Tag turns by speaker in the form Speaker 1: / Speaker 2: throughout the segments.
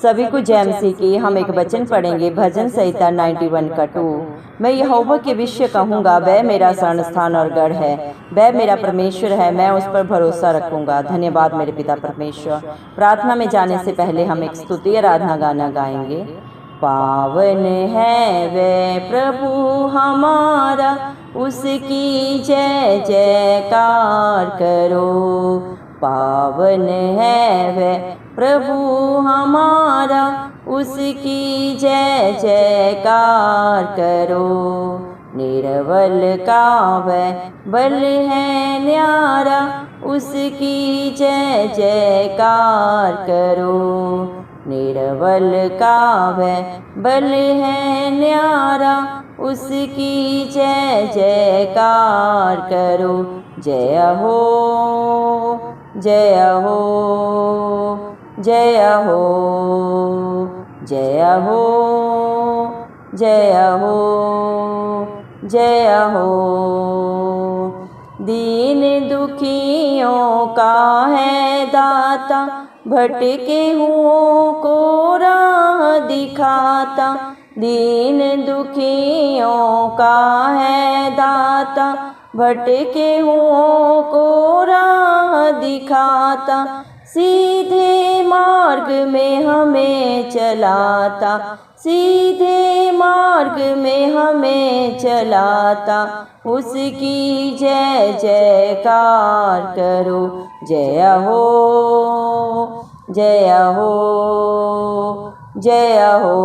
Speaker 1: सभी को जय मसीह की। हम एक वचन पढ़ेंगे, भजन संहिता 91 का 2। मैं यहोवा के विषय कहूँगा, वह मेरा शरण स्थान और गढ़ है, वह मेरा परमेश्वर है, मैं उस पर भरोसा रखूंगा। धन्यवाद मेरे पिता परमेश्वर। प्रार्थना में जाने से पहले हम एक स्तुति आराधना गाना गाएंगे। पावन है वह प्रभु हमारा, उसकी जय जयकार करो। पावन है वह प्रभु हमारा, उसकी जय जयकार करो। निर्बल का वह बल है न्यारा, उसकी जय जयकार करो। निर्बल का वह बल है न्यारा, उसकी जय जयकार करो। जय हो जय हो जय हो जय हो जय हो जय हो। दीन दुखियों का है दाता, भटके हुओं को राह दिखाता। दीन दुखियों का है दाता, भटके हुओं को राह दिखाता। सीधे मार्ग में हमें चलाता, सीधे मार्ग में हमें चलाता। उसकी जय जयकार करो। जय हो जय हो जय हो।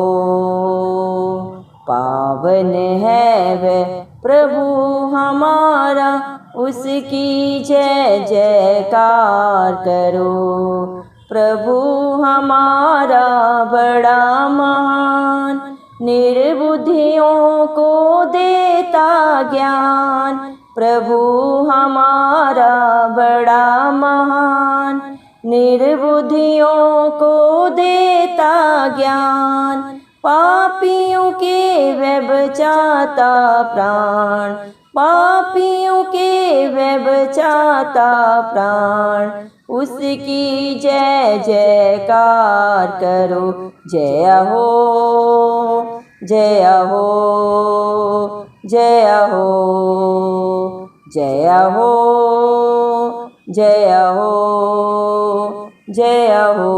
Speaker 1: पावन है वह प्रभु हमारा, उसकी जय जयकार करो। प्रभु हमारा बड़ा महान, निर्बुद्धियों को देता ज्ञान। प्रभु हमारा बड़ा महान, निर्बुद्धियों को देता ज्ञान। पापियों के वह बचाता प्राण, पापियों के वह बचाता प्राण। उसकी जय जयकार करो। जय हो जय हो जय हो जय हो जय हो जय हो।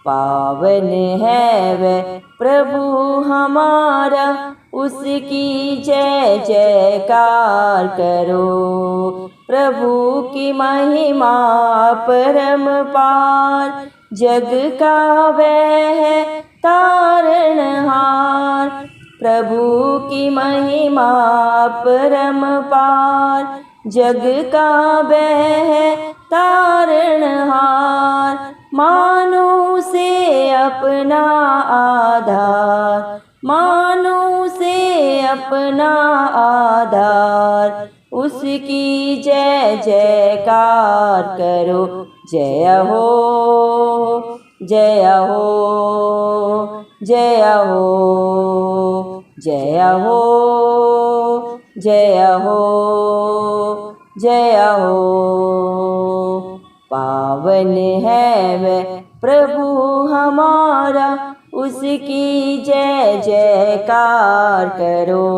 Speaker 1: पावन है वह प्रभु हमारा, उसकी जय जयकार करो। प्रभु की महिमा परम पार, जग का वह है तारणहार। प्रभु की महिमा परम पार, जग का वह है तारणहार। मानो से अपना आधार, मानो से अपना आधार। उसकी जय जयकार करो। जय हो जय हो जय हो जय हो जय हो जय हो। पावन है वह प्रभु हमारा, उसकी जय जयकार करो।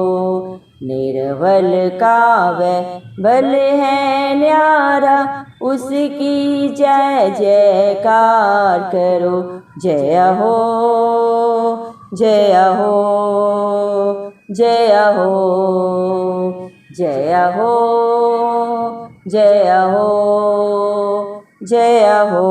Speaker 1: निर्बल का वह बल है न्यारा, उसकी जय जयकार करो। जय हो जय हो जय हो जय हो जय हो जय हो।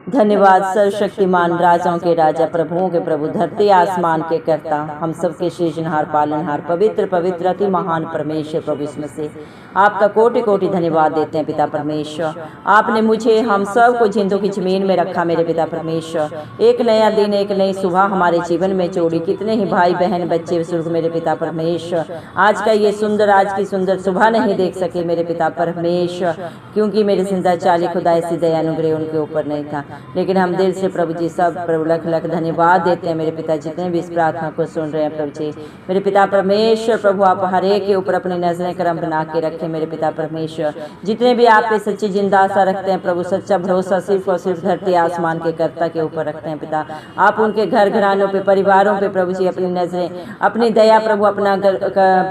Speaker 1: धन्यवाद सर्वशक्तिमान, राजाओं के राजा, प्रभुओं के प्रभु, धरती आसमान के कर्ता, हम सबके सृजनहार पालनहार, पवित्र पवित्र अति महान परमेश्वर प्रभु इसमें से आपका कोटि कोटि धन्यवाद देते हैं पिता परमेश्वर। आपने मुझे हम सब को जिंदों की जमीन में रखा मेरे पिता परमेश्वर। एक नया दिन, एक नई सुबह हमारे जीवन में जोड़ी। कितने ही भाई बहन बच्चे बुजुर्ग मेरे पिता परमेश्वर आज का ये सुंदर, आज की सुंदर सुबह नहीं देख सके मेरे पिता परमेश्वर, क्योंकि मेरे जिंदा चाली खुदा ऐसी दया अनुग्रह उनके ऊपर नहीं था। लेकिन हम दिल से प्रभु जी सब प्रभु लख लख धन्यवाद देते हैं मेरे पिता, जितने भी इस प्रार्थना को सुन रहे हैं प्रभु जी। मेरे पिता परमेश्वर प्रभु आप हर एक के ऊपर अपनी नजरें करम बना के रखें मेरे पिता परमेश्वर। जितने भी आप पे सच्ची जिंदा आशा रखते हैं प्रभु, सच्चा भरोसा सिर्फ और सिर्फ धरती आसमान के कर्ता के ऊपर रखते हैं पिता। आप उनके घर घरानों पे, परिवारों पे प्रभु जी अपनी नजरें, अपनी दया प्रभु, अपना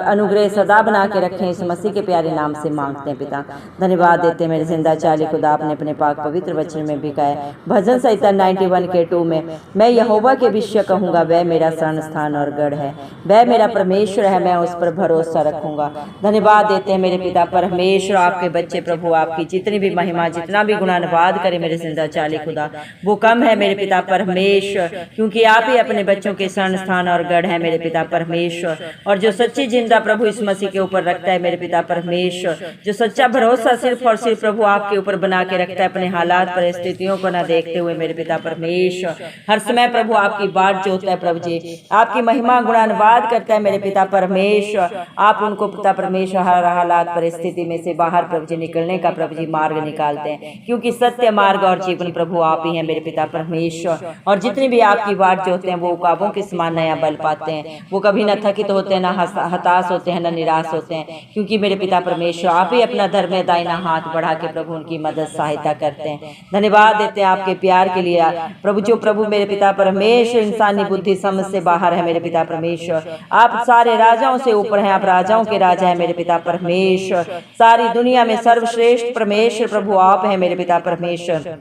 Speaker 1: अनुग्रह सदा बना के रखें, इस मसीह के प्यारे नाम से मांगते हैं पिता। धन्यवाद देते हैं मेरे जिंदा चाली खुदा, आपने अपने पाक पवित्र वचन में भी कहा है भजन संहिता 91 के 2 में, मैं यहोवा के विषय कहूँगा, वह मेरा शरण स्थान और गढ़ है, वह मेरा परमेश्वर है, मैं उस पर भरोसा रखूंगा। धन्यवाद देते हैं मेरे पिता परमेश्वर। आपके बच्चे प्रभु आपकी जितनी भी महिमा, जितना भी गुणानुवाद करे मेरे जिंदा चाली खुदा, वो कम है मेरे पिता परमेश्वर, क्योंकि आप ही अपने बच्चों के शरण स्थान और गढ़ है मेरे पिता परमेश्वर। और जो सच्ची जिंदा प्रभु इस मसीह के ऊपर रखता है मेरे पिता परमेश्वर, जो सच्चा भरोसा सिर्फ और सिर्फ प्रभु आपके ऊपर बना के रखता है, अपने हालात परिस्थितियों को न देखते हुए मेरे पिता परमेश्वर, हर समय प्रभु आपकी बाट जोतता है प्रभु जी, आपकी महिमा गुणानुवाद करता है मेरे पिता परमेश्वर। आप उनको पिता परमेश्वर हर हालात परिस्थिति में से बाहर प्रभु जी निकलने का प्रभु जी मार्ग निकालते हैं, क्योंकि सत्य मार्ग और जीवन प्रभु आप ही हैं मेरे पिता परमेश्वर। और जितनी भी आपकी बाट जोतते हैं वो उकाबों के समान नया बल पाते हैं, वो कभी न थकित होते हैं, न हताश होते हैं, न निराश होते हैं, क्योंकि मेरे पिता परमेश्वर आप ही अपना धर्म दाहिना हाथ बढ़ा के प्रभु उनकी मदद सहायता करते हैं। धन्यवाद देते हैं आपके प्यार के लिए प्रभु, जो प्रभु मेरे पिता परमेश्वर इंसानी बुद्धि समझ से बाहर है मेरे पिता परमेश्वर। आप सारे राजाओं से ऊपर हैं, आप राजाओं के राजा है मेरे पिता परमेश्वर। सारी दुनिया में सर्वश्रेष्ठ परमेश्वर प्रभु आप हैं मेरे पिता परमेश्वर।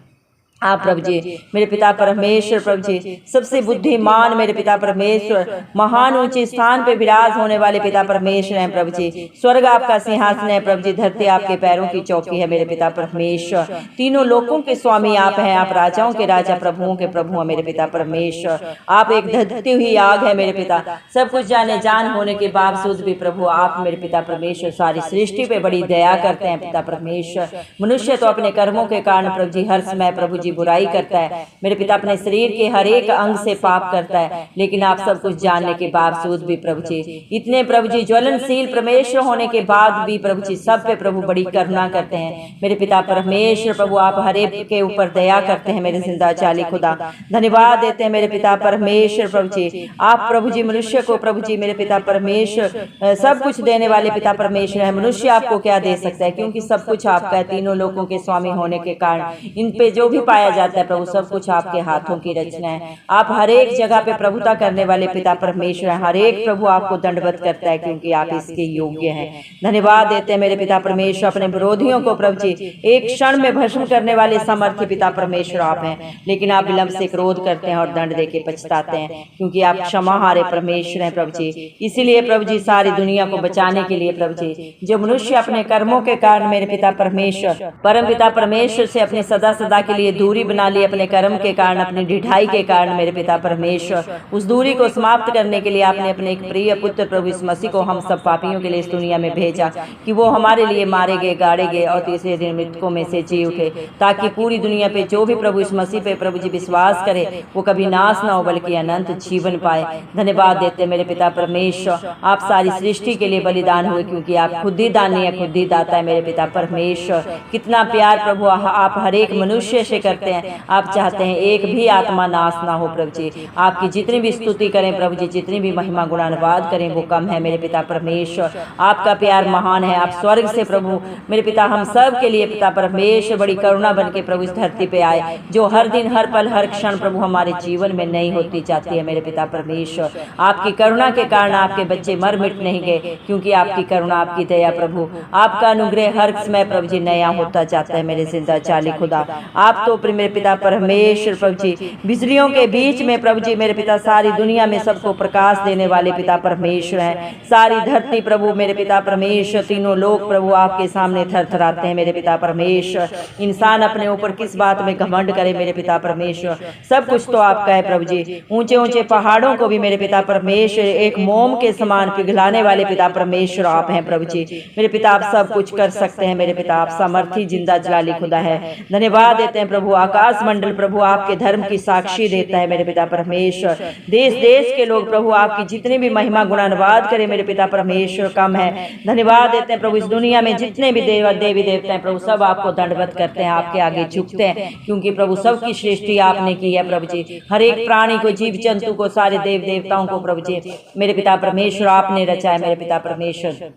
Speaker 1: आप प्रभु जी मेरे पिता परमेश्वर प्रभु जी सबसे बुद्धिमान मेरे पिता परमेश्वर, महान ऊंचे स्थान पे विराज होने वाले पिता परमेश्वर हैं प्रभु जी। स्वर्ग आपका सिंहासन है प्रभु जी, धरती आपके पैरों की चौकी है मेरे पिता परमेश्वर। तीनों लोकों के स्वामी आप हैं, आप राजाओं के राजा, प्रभुओं के प्रभु हैं मेरे पिता परमेश्वर। आप एक धधती हुई आग है मेरे पिता, सब कुछ जाने जान होने के बावजूद भी प्रभु आप मेरे पिता परमेश्वर सारी सृष्टि पे बड़ी दया करते हैं पिता परमेश्वर। मनुष्य तो अपने कर्मों के कारण प्रभु जी हर समय प्रभु जी बुराई करता है मेरे पिता, अपने शरीर के हर एक अंग से पाप करता है, लेकिन आप सब कुछ जानने के बावजूद भी प्रभु जी, इतने प्रभु जी ज्वलनशील परमेश्वर होने के बाद भी प्रभु जी सब पे प्रभु बड़ी करुणा करते हैं मेरे पिता परमेश्वर। प्रभु आप हर एक के ऊपर दया करते हैं मेरे जिंदा चाली खुदा। धन्यवाद देते हैं मेरे पिता परमेश्वर प्रभु जी। आप प्रभु जी मनुष्य को प्रभु जी मेरे पिता परमेश्वर सब कुछ देने वाले पिता परमेश्वर है। मनुष्य आपको क्या दे सकता है, क्योंकि सब कुछ आपका है। तीनों लोगों के स्वामी होने के कारण इन पे जो भी पाया जाता है प्रभु सब कुछ आपके हाथों की रचना है। आप हर एक जगह पे प्रभुता करने वाले पिता परमेश्वर हैं। हर एक प्रभु आपको दंडवत करता है, क्योंकि आप इसके योग्य हैं। धन्यवाद देते हैं मेरे पिता परमेश्वर। अपने विरोधियों को प्रभु जी एक क्षण में भस्म करने वाले समर्थी पिता परमेश्वर आप हैं, लेकिन आप विलंब से क्रोध करते हैं और दंड देके पछताते हैं, क्योंकि आप क्षमाहारे परमेश्वर हैं प्रभु जी। इसीलिए प्रभु जी सारी दुनिया को बचाने के लिए प्रभु जी, जो मनुष्य अपने कर्मों के कारण मेरे पिता परमेश्वर परम पिता परमेश्वर से अपने सदा सदा के लिए दूरी बना ली, अपने कर्म के कारण, अपनी ढिठाई के कारण मेरे पिता परमेश्वर, उस दूरी को समाप्त करने के लिए आपने अपने एक प्रिय पुत्र प्रभु इस मसीह को हम सब पापियों के लिए इस दुनिया में भेजा, कि वो हमारे लिए मारे गए, गाड़े गए और तीसरे दिन मृतकों में से जी उठे, ताकि पूरी दुनिया पे जो भी प्रभु इस मसीह पे प्रभु जी विश्वास करे वो कभी नाश ना हो बल्कि अनंत जीवन पाए। धन्यवाद देते मेरे पिता परमेश्वर। आप सारी सृष्टि के लिए बलिदान हुए, क्योंकि आप खुद ही दानी है, खुद ही दाता है मेरे पिता परमेश्वर। कितना प्यार प्रभु आप हर एक मनुष्य से करते हैं। आप चाहते हैं एक भी आत्मा नाश ना हो प्रभु जी। आपकी जितनी भी स्तुति करें प्रभु जी, जितनी भी महिमा गुणानुवाद करें वो कम है मेरे पिता परमेश्वर। आपका प्यार महान है। आप स्वर्ग से प्रभु मेरे पिता हम सब के लिए पिता परमेश्वर बड़ी करुणा बन के प्रभु इस धरती पे आए, जो हर दिन हर पल हर क्षण प्रभु हमारे जीवन में नहीं होती जाती है मेरे पिता परमेश्वर। आपकी करुणा के कारण आपके बच्चे मर मिट नहीं गए, क्योंकि आपकी करुणा आपकी दया प्रभु, आपका अनुग्रह हर समय प्रभु जी नया होता जाता है मेरे जिंदा चाली खुदा। आप तो मेरे पिता परमेश्वर प्रभु जी बिजलियों के बीच में प्रभु जी मेरे पिता सारी दुनिया में सबको प्रकाश देने वाले पिता परमेश्वर हैं। सारी धरती प्रभु मेरे पिता परमेश्वर, तीनों लोग प्रभु आपके सामने थरथराते हैं मेरे पिता परमेश्वर। इंसान अपने ऊपर किस बात में घमंड करे मेरे पिता परमेश्वर, सब कुछ तो आपका है प्रभु जी। ऊंचे ऊंचे पहाड़ों को भी मेरे पिता परमेश्वर एक मोम के समान पिघलाने वाले पिता परमेश्वर आप हैं प्रभु जी। मेरे पिता आप सब कुछ कर सकते हैं मेरे पिता, आप सामर्थी जिंदा जलाली खुदा है। धन्यवाद देते हैं प्रभु आकाश मंडल प्रभु आपके धर्म की साक्षी देता है मेरे पिता परमेश्वर। देश देश के लोग प्रभु आपकी जितने भी महिमा गुणानुवाद करे मेरे पिता परमेश्वर कम है। धन्यवाद देते हैं प्रभु, इस दुनिया में जितने भी देवी देवता हैं प्रभु सब आपको दंडवत करते हैं, आपके आगे झुकते हैं, क्योंकि प्रभु सबकी सृष्टि आपने की है प्रभु जी। हर एक प्राणी को, जीव जंतु को, सारे देव देवताओं को प्रभु जी मेरे पिता परमेश्वर आपने रचा है मेरे पिता परमेश्वर।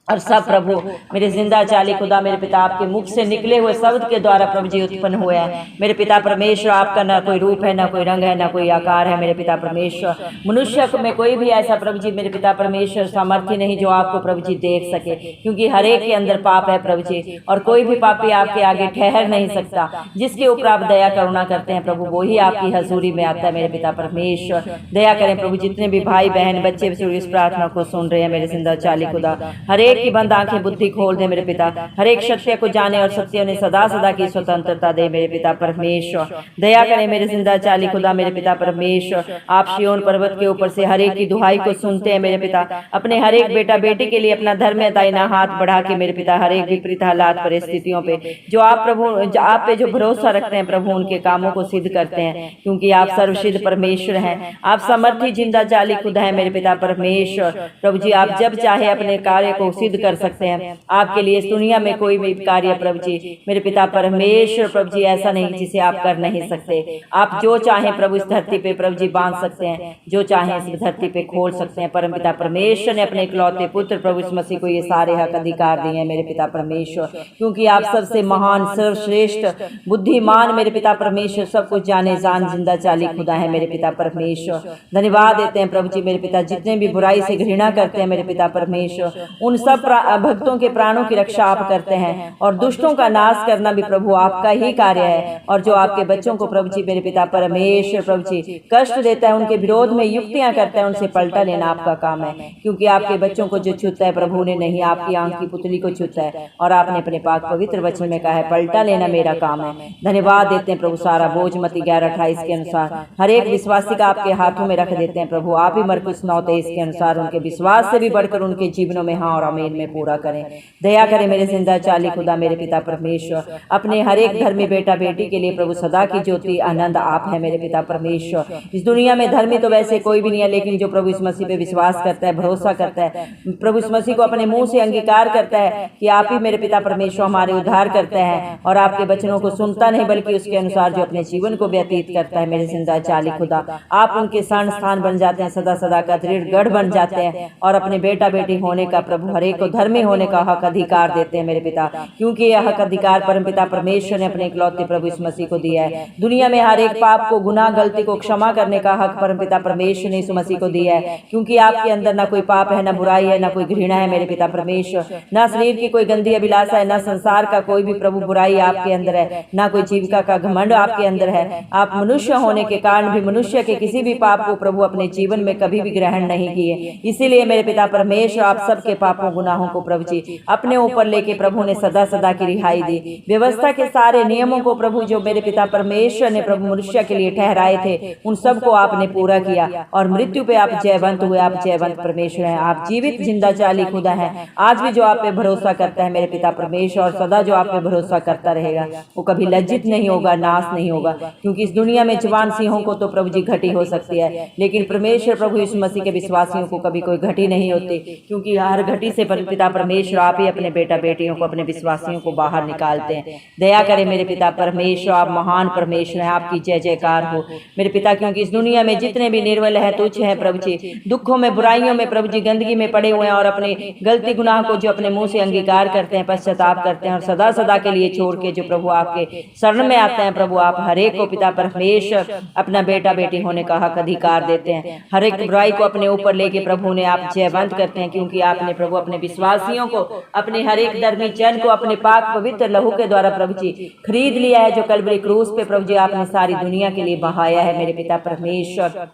Speaker 1: और सब प्रभु मेरे जिंदा चाली खुदा मेरे पिता आपके मुख से निकले हुए शब्द के द्वारा प्रभु जी उत्पन्न हुए हैं मेरे पिता परमेश्वर। आपका ना कोई रूप है, ना कोई रंग है, ना कोई आकार है मेरे पिता परमेश्वर। मनुष्य में कोई भी ऐसा प्रभु जी मेरे पिता परमेश्वर सामर्थ्य नहीं जो आपको प्रभु जी देख सके, क्योंकि हर एक के अंदर पाप है प्रभु जी, और कोई भी पापी आपके आगे ठहर नहीं सकता। जिसके ऊपर आप दया करुणा करते हैं प्रभु वही आपकी हजूरी में आता है मेरे पिता परमेश्वर। दया करें प्रभु, जितने भी भाई बहन बच्चे इस प्रार्थना को सुन रहे हैं मेरे जिंदा चाली खुदा, हर एक की बंद आंखें बुद्धि खोल दे मेरे पिता, हर एक सत्य को जाने और सत्य ने सदा सदा की स्वतंत्रता दे मेरे पिता परमेश्वर। दया करें मेरे जिंदा चाली खुदा मेरे पिता परमेश्वर। आप सिय्योन पर्वत के ऊपर से हर एक की दुहाई को सुनते हैं मेरे पिता, अपने हर एक बेटा बेटी के लिए अपना धर्म दाहिना हाथ बढ़ा के मेरे पिता हर एक विपरीत हालात परिस्थितियों पे जो आप प्रभु आप पे जो भरोसा रखते हैं प्रभु उनके कामों को सिद्ध करते हैं, क्योंकि आप सर्वसिद्ध परमेश्वर हैं। आप समर्थी जिंदा चाली खुदा है मेरे पिता परमेश्वर। प्रभु जी आप जब चाहे अपने कार्य को सिद्ध कर सकते हैं। आपके लिए इस दुनिया में कोई भी कार्य प्रभु जी मेरे पिता परमेश्वर प्रभु जी ऐसा नहीं जिसे आप कर नहीं सकते। आप जो चाहें प्रभु इस धरती पे प्रभु जी बांध सकते हैं, जो चाहें इस धरती पे खोल सकते हैं। परम पिता परमेश्वर ने अपने इकलौते पुत्र प्रभु इस मसीह को ये सारे हक अधिकार दिए हैं मेरे पिता परमेश्वर, क्योंकि आप सबसे महान सर्वश्रेष्ठ बुद्धिमान मेरे पिता परमेश्वर सब कुछ जाने जान जिंदा चाली खुदा है मेरे पिता परमेश्वर। धन्यवाद देते हैं प्रभु जी मेरे पिता, जितने भी बुराई से घृणा करते हैं मेरे पिता परमेश्वर उन सब भक्तों के प्राणों की रक्षा आप करते हैं, और दुष्टों का नाश करना भी प्रभु आपका ही कार्य है। और जो आपके बच्चों को प्रभु जी मेरे पिता परमेश्वर प्रभु जी कष्ट देता है, उनके विरोध में युक्तियां करता है, उनसे पलटा लेना आपका काम है, क्योंकि आपके बच्चों को जो छूता है प्रभु ने नहीं आपकी आंख की पुतली को छूता है, और आपने अपने पाक पवित्र वचन में कहा है पलटा लेना मेरा काम है। धन्यवाद देते हैं प्रभु, सारा बोझ मत्ती 11:28 के अनुसार हर एक विश्वासी का आपके हाथों में रख देते हैं प्रभु। आप ही मरकुस 9:23 के अनुसार उनके विश्वास से भी बढ़कर उनके जीवनों में हाँ और आमीन में पूरा करें। दया करें मेरे जिंदा चाली खुदा मेरे पिता परमेश्वर। अपने हर एक धर्मी बेटा बेटी के लिए प्रभु सदा की ज्योति आनंद आप है मेरे पिता परमेश्वर। इस दुनिया में धर्मी तो वैसे कोई भी नहीं है, लेकिन जो प्रभु इस मसीह पे विश्वास करता है, भरोसा करता है, प्रभु इस मसीह को अपने मुंह से अंगीकार करता है कि आप ही मेरे पिता परमेश्वर हमारे उद्धार करते हैं, और आपके वचनों को सुनता नहीं बल्कि उसके अनुसार जो अपने जीवन को व्यतीत करता है मेरे जिंदा चाली खुदा, आप उनके शरण स्थान बन जाते हैं, सदा सदा का दृढ़ गढ़ बन जाते हैं, और अपने बेटा बेटी होने का प्रभु हर एक को धर्मी होने का हक अधिकार देते हैं मेरे पिता, क्योंकि यह हक अधिकार परम पिता परमेश्वर ने अपने इकलौते प्रभु इस मसीह को दिया है। दुनिया में हर एक पाप को, गुनाह, गलती को क्षमा करने का हक परम पिता परमेश्वर ने इस मसीह को दिया है, क्योंकि आपके अंदर ना कोई पाप है, ना बुराई है, ना कोई घृणा है मेरे पिता परमेश्वर, ना शरीर की कोई गंदी अभिलाषा है, ना संसार का कोई भी प्रभु बुराई आपके अंदर है, ना कोई जीविका का घमंड आपके अंदर है। आप मनुष्य होने के कारण भी मनुष्य के किसी भी पाप को प्रभु अपने जीवन में कभी भी ग्रहण नहीं किए, इसीलिए मेरे पिता परमेश्वर आप सबके पापों गुनाहों को प्रभु जी अपने ऊपर लेके प्रभु ने सदा सदा की रिहाई दी। व्यवस्था के सारे नियमों को प्रभु जो मेरे पिता परमेश्वर ने प्रभु मनुष्य के लिए ठहराए थे उन सबको आपने पूरा किया, और मृत्यु पे आप जयवंत हुए। आप जयवंत परमेश्वर हैं, आप जीवित जिंदा चाली खुदा हैं। आज भी जो आप पे भरोसा करता है मेरे पिता परमेश्वर, और सदा जो आप पे भरोसा करता रहेगा वो कभी लज्जित नहीं होगा, नाश नहीं होगा, क्योंकि इस दुनिया में जवान सिंहों को तो प्रभु जी घटी हो सकती है, लेकिन परमेश्वर प्रभु यीशु मसीह के विश्वासियों को कभी कोई घटी नहीं होती, क्योंकि हर घटी से पिता परमेश्वर आप ही अपने बेटा बेटियों को, अपने विश्वासियों को बाहर निकालते हैं। दया करें मेरे पिता परमेश्वर, आप महान परमेश्वर हैं, आपकी जय जयकार हो मेरे पिता, क्योंकि इस दुनिया में जितने भी निर्बल है, तुच्छ है प्रभु जी, दुखों में, बुराइयों में प्रभु जी, गंदगी में पड़े हुए हैं, और अपने गलती गुनाह को जो अपने मुंह से अंगीकार करते हैं, पश्चाताप करते हैं, और सदा सदा के लिए छोड़ के जो प्रभु आपके शरण में आते हैं, प्रभु आप हर एक को पिता परमेश्वर अपना बेटा बेटी होने का हक अधिकार देते हैं। हर एक बुराई को अपने ऊपर लेके प्रभु ने आप जयवंत करते हैं, क्योंकि आपने प्रभु अपने विश्वासियों को, अपने हर एक धर्मी जन को अपने पाक पवित्र लहू के द्वारा प्रभु जी खरीद लिया है, जो कलवरी क्रूस पे प्रभु जी आपने सारी दुनिया के लिए बहाया है मेरे पिता परमेश्वर।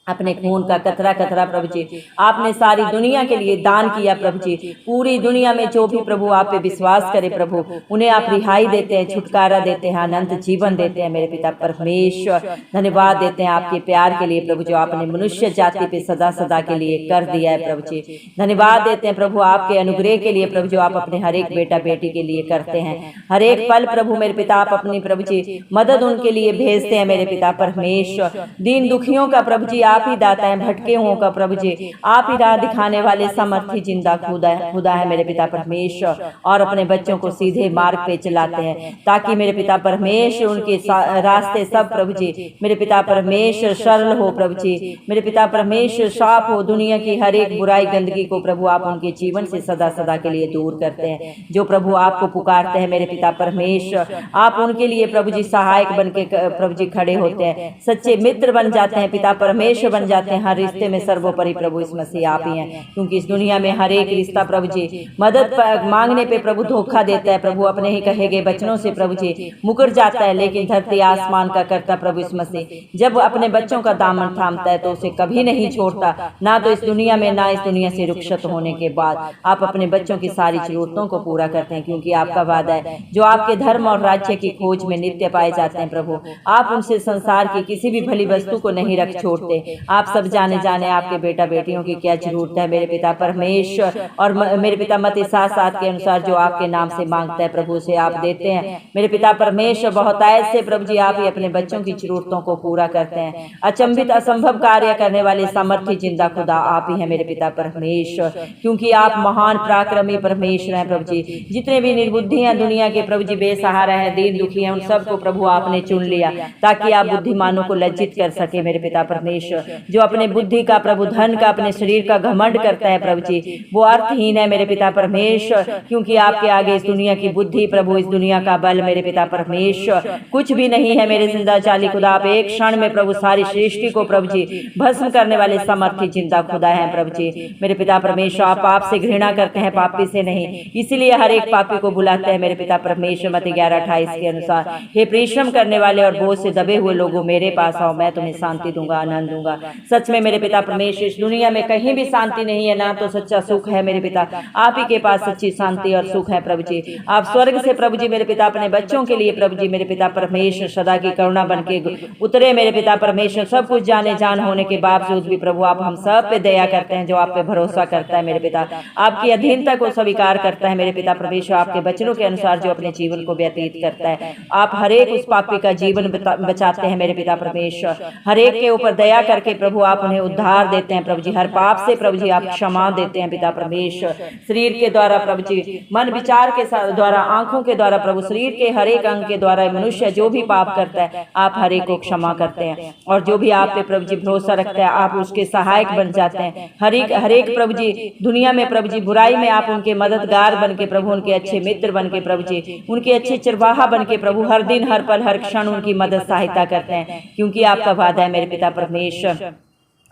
Speaker 1: अपने खून का कतरा कतरा प्रभु जी आपने सारी दुनिया के लिए दान किया प्रभु जी। पूरी दुनिया में जो भी प्रभु आप पे विश्वास करे प्रभु, उन्हें आप रिहाई देते हैं, छुटकारा देते हैं, अनंत जीवन देते हैं मेरे पिता परमेश्वर। धन्यवाद देते हैं आपके प्यार के लिए प्रभु, जो आपने मनुष्य जाति पे सदा सदा के लिए कर दिया है प्रभु जी। धन्यवाद देते हैं प्रभु आपके अनुग्रह के लिए प्रभु, जो आप अपने हर एक बेटा बेटी के लिए करते हैं। हर एक पल प्रभु मेरे पिता आप अपनी प्रभु जी मदद उनके लिए भेजते हैं मेरे पिता परमेश्वर। दीन दुखियों का प्रभु जी आप ही दाता है, भटके हुओं का प्रभु जी आप ही राह दिखाने वाले सामर्थी जिंदा खुदा है मेरे पिता परमेश्वर। और अपने बच्चों को सीधे मार्ग पे चलाते हैं, ताकि मेरे पिता परमेश्वर उनके रास्ते सब प्रभु जी मेरे पिता परमेश्वर सरल हो प्रभु जी, मेरे पिता परमेश्वर साफ हो। दुनिया की हर एक बुराई गंदगी को प्रभु आप उनके जीवन से सदा सदा के लिए दूर करते हैं। जो प्रभु आपको पुकारते हैं मेरे पिता परमेश्वर, आप उनके लिए प्रभु जी सहायक बन के प्रभु जी खड़े होते हैं, सच्चे मित्र बन जाते हैं, पिता परमेश्वर बन जाते हैं। हर रिश्ते में सर्वोपरि प्रभु इस मसीह आप ही हैं, क्योंकि इस दुनिया में हर एक रिश्ता प्रभु जी मदद मांगने पे प्रभु धोखा देता है प्रभु, अपने ही कहे गए वचनों से प्रभु जी मुकर जाता है। लेकिन धरती आसमान का करता प्रभु इस मसीह जब अपने बच्चों का दामन थामता है तो उसे कभी नहीं छोड़ता, ना तो इस दुनिया में ना इस दुनिया से रुखसत होने के बाद आप अपने बच्चों की सारी जरूरतों को पूरा करते हैं। क्योंकि आपका वादा है जो आपके धर्म और राज्य की खोज में नित्य पाए जाते हैं प्रभु, आप उनसे संसार की किसी भी भली वस्तु को नहीं रख छोड़ते। आप सब जाने आपके बेटा बेटियों की क्या जरूरत है मेरे पिता परमेश्वर। और मेरे पिता मत्ती 7:7 के अनुसार जो आपके नाम से मांगता है प्रभु से आप देते हैं मेरे पिता परमेश्वर। बहुत ऐसे प्रभु जी आप ही अपने बच्चों की जरूरतों को पूरा करते हैं। अचंभित असंभव कार्य करने वाले सामर्थ्य जिंदा खुदा आप ही है मेरे पिता परमेश्वर, क्योंकि आप महान पराक्रमी परमेश्वर हैं प्रभु जी। जितने भी निर्बुद्धि हैं दुनिया के प्रभु जी, बेसहारा हैं, दीन दुखी हैं, उन सबको प्रभु आपने चुन लिया ताकि आप बुद्धिमानों को लज्जित कर सके मेरे पिता परमेश्वर। जो अपने बुद्धि का प्रभु धन का अपने शरीर का घमंड करता है प्रभु जी, वो अर्थहीन है मेरे पिता परमेश्वर, क्योंकि आपके आगे इस दुनिया की बुद्धि प्रभु, इस दुनिया का बल मेरे पिता परमेश्वर कुछ भी नहीं है मेरे जिंदा चाली खुदा। आप एक क्षण में प्रभु सारी सृष्टि को प्रभु जी भस्म करने वाले सामर्थ्य जिंदा खुदा है प्रभु जी मेरे पिता परमेश्वर। आप पाप से घृणा करते हैं, पापी से नहीं, इसीलिए हर एक पापी को बुलाते हैं मेरे पिता परमेश्वर। मत्ती 11:28 के अनुसार हे परिश्रम करने वाले और बोझ से दबे हुए लोगों मेरे पास आओ, मैं तुम्हें शांति दूंगा, आनंद दूंगा। सच में मेरे पिता परमेश्वर इस दुनिया में कहीं भी शांति नहीं है, ना तो सच्चा सुख है मेरे पिता, आप ही के पास सच्ची शांति और सुख है प्रभु जी। आप स्वर्ग से प्रभु जी मेरे पिता अपने बच्चों के लिए प्रभु जी मेरे पिता परमेश्वर सदा की करुणा बन के उतरे मेरे पिता परमेश्वर। सब कुछ जान होने के बावजूद भी प्रभु आप हम सब पे दया करते हैं, जो आप पे भरोसा करता है मेरे पिता, आपकी अधीनता को स्वीकार करता है मेरे पिता परमेश्वर, आपके वचनों के अनुसार जो अपने जीवन को व्यतीत करता है। आप हर एक उस पापी का जीवन बचाते हैं मेरे पिता परमेश्वर। हर एक के ऊपर दया करके प्रभु आप उन्हें उद्धार देते हैं प्रभु जी। हर पाप से प्रभु जी आप क्षमा देते हैं पिता परमेश्वर। शरीर के द्वारा प्रभु जी, मन विचार के द्वारा, आंखों के द्वारा प्रभु, शरीर के हर एक अंग के द्वारा मनुष्य जो भी पाप करता है आप हर एक को क्षमा करते हैं। और जो भी आप पे प्रभु जी भरोसा रखता है आप उसके सहायक बन जाते हैं। हर एक प्रभु जी दुनिया में प्रभु जी बुराई में आप उनके मददगार बन के प्रभु, उनके अच्छे मित्र बन के प्रभु जी, उनके अच्छे चरवाहा बन के प्रभु हर दिन हर पल हर क्षण उनकी मदद सहायता करते हैं। क्योंकि आपका वादा है मेरे पिता परमेश्वर।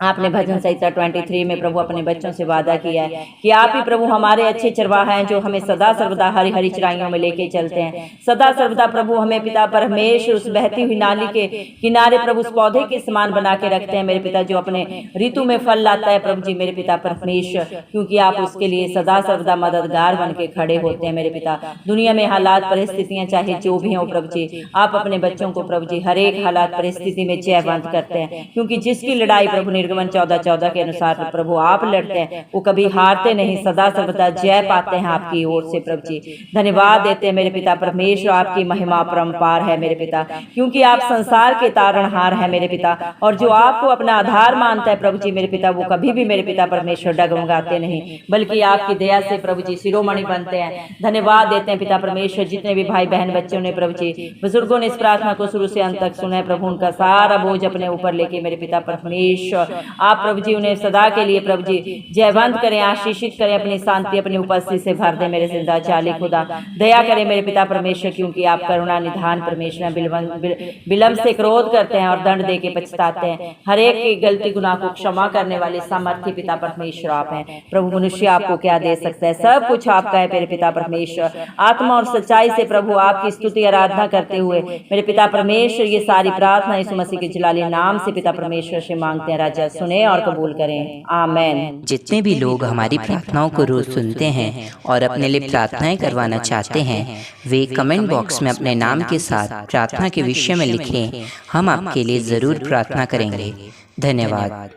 Speaker 1: आपने भजन संहिता 23 में प्रभु अपने बच्चों से वादा किया है कि आप ही प्रभु हमारे अच्छे चरवाहा हैं, जो हमें सदा सर्वदा हरी हरी चराइयों में लेके चलते हैं। सदा सर्वदा प्रभु हमें पिता परमेश्वर उस बहती हुई नाली के किनारे प्रभु उस पौधे के समान बना के रखते हैं मेरे पिता, जो अपने ऋतु में फल लाता है प्रभु जी मेरे पिता परमेश्वर। क्योंकि आप उसके लिए सदा सर्वदा मददगार बन के खड़े होते हैं मेरे पिता। दुनिया में हालात परिस्थितियां चाहे जो भी हों प्रभु जी, आप अपने बच्चों को प्रभु जी हर एक हालात परिस्थिति में जयवंत करते हैं। क्योंकि जिसकी लड़ाई प्रभु निर्गमन 14:14 के अनुसार प्रभु आप लड़ते हैं, वो कभी हारते नहीं, सदा सर्वदा जय पाते हैं आपकी ओर से प्रभु जी। धन्यवाद देते हैं मेरे पिता परमेश्वर, आपकी महिमा परम्पार है मेरे पिता, क्योंकि आप संसार के तारणहार है मेरे पिता। और जो आपको अपना आधार मानता है प्रभु जी मेरे पिता, वो कभी भी मेरे पिता परमेश्वर डगमगाते नहीं, बल्कि आपकी दया से प्रभु जी शिरोमणि बनते हैं। धन्यवाद देते हैं पिता परमेश्वर। जितने भी भाई बहन बच्चों ने प्रभु जी, बुजुर्गों ने इस प्रार्थना को शुरू से अंत तक सुना है प्रभु, उनका सारा बोझ अपने ऊपर लेके मेरे पिता परमेश्वर आप प्रभु जी उन्हें सदा के लिए प्रभु जी जयवंत करें, आशीषित करें, अपनी शांति अपनी उपस्थिति से भर दे मेरे जिंदा चाली खुदा। दया करें मेरे पिता परमेश्वर, क्योंकि आप करुणा निधान परमेश्वर विलंब से क्रोध करते हैं और दंड दे के पछताते हैं। हर एक की गलती गुनाह को क्षमा करने वाले सामर्थ्य पिता परमेश्वर आप हैं प्रभु। मनुष्य आपको क्या दे सकता है? सब कुछ आपका है मेरे पिता परमेश्वर। आत्मा और सच्चाई से प्रभु आपकी स्तुति आराधना करते हुए मेरे पिता परमेश्वर ये सारी प्रार्थना यीशु मसीह के जलाली नाम से पिता परमेश्वर से मांगते हैं राजा कर सुने और कबूल करें। आमीन।
Speaker 2: जितने भी लोग हमारी प्रार्थनाओं को रोज सुनते हैं और अपने लिए प्रार्थनाएं करवाना चाहते हैं, वे कमेंट बॉक्स में अपने नाम के साथ प्रार्थना के विषय में लिखें। हम आपके लिए ज़रूर प्रार्थना करेंगे। धन्यवाद।